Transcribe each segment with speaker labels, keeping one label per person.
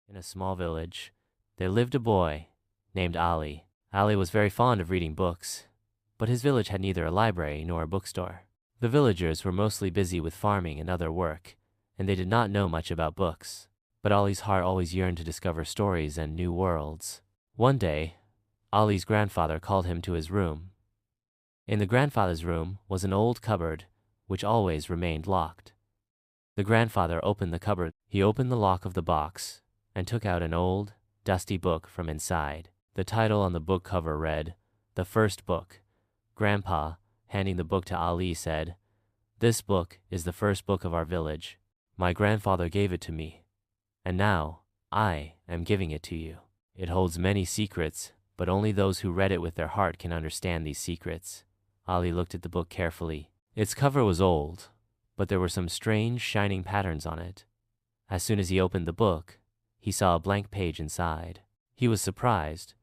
Speaker 1: In a small village, there lived a boy named Ali. Ali was very fond of reading books, but his village had neither a library nor a bookstore. The villagers were mostly busy with farming and other work, and they did not know much about books. But Ali's heart always yearned to discover stories and new worlds. One day, Ali's grandfather called him to his room. In the grandfather's room was an old cupboard, which always remained locked. The grandfather opened the cupboard. He opened the lock of the box and took out an old, dusty book from inside. The title on the book cover read, "The First Book." Grandpa, handing the book to Ali, said, "This book is the first book of our village. My grandfather gave it to me, and now I am giving it to you. It holds many secrets, but only those who read it with their heart can understand these secrets." Ali looked at the book carefully. Its cover was old, but there were some strange shining patterns on it. As soon as he opened the book, he saw a blank page inside. He was surprised,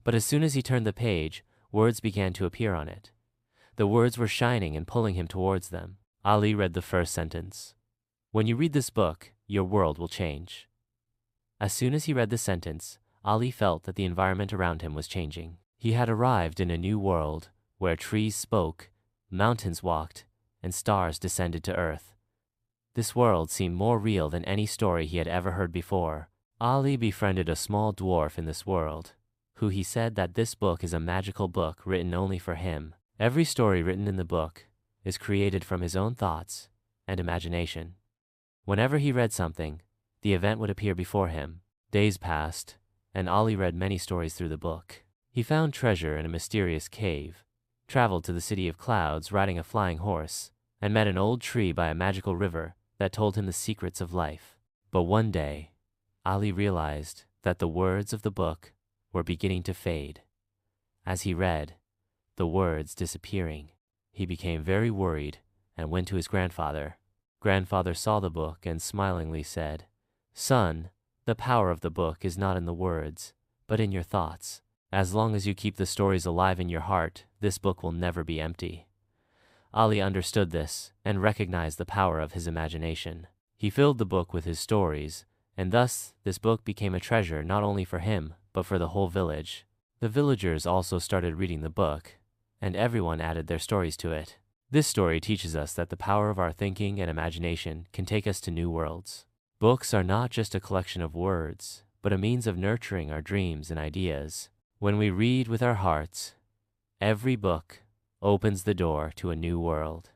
Speaker 1: but as soon as he turned the page, words began to appear on it. The words were shining and pulling him towards them. Ali read the first sentence. "When you read this book, your world will change." As soon as he read the sentence, Ali felt that the environment around him was changing. He had arrived in a new world where trees spoke, mountains walked, and stars descended to earth. This world seemed more real than any story he had ever heard before. Ali befriended a small dwarf in this world, who he said that this book is a magical book written only for him. Every story written in the book is created from his own thoughts and imagination. Whenever he read something, the event would appear before him. Days passed, and Ali read many stories through the book. He found treasure in a mysterious cave, traveled to the city of clouds riding a flying horse, and met an old tree by a magical river that told him the secrets of life. But one day, Ali realized that the words of the book were beginning to fade. As he read, the words disappearing, he became very worried and went to his grandfather. Grandfather saw the book and smilingly said, "Son, the power of the book is not in the words, but in your thoughts. As long as you keep the stories alive in your heart, this book will never be empty." Ali understood this and recognized the power of his imagination. He filled the book with his stories, and thus this book became a treasure not only for him, but for the whole village. The villagers also started reading the book, and everyone added their stories to it. This story teaches us that the power of our thinking and imagination can take us to new worlds. Books are not just a collection of words, but a means of nurturing our dreams and ideas. When we read with our hearts, every book opens the door to a new world.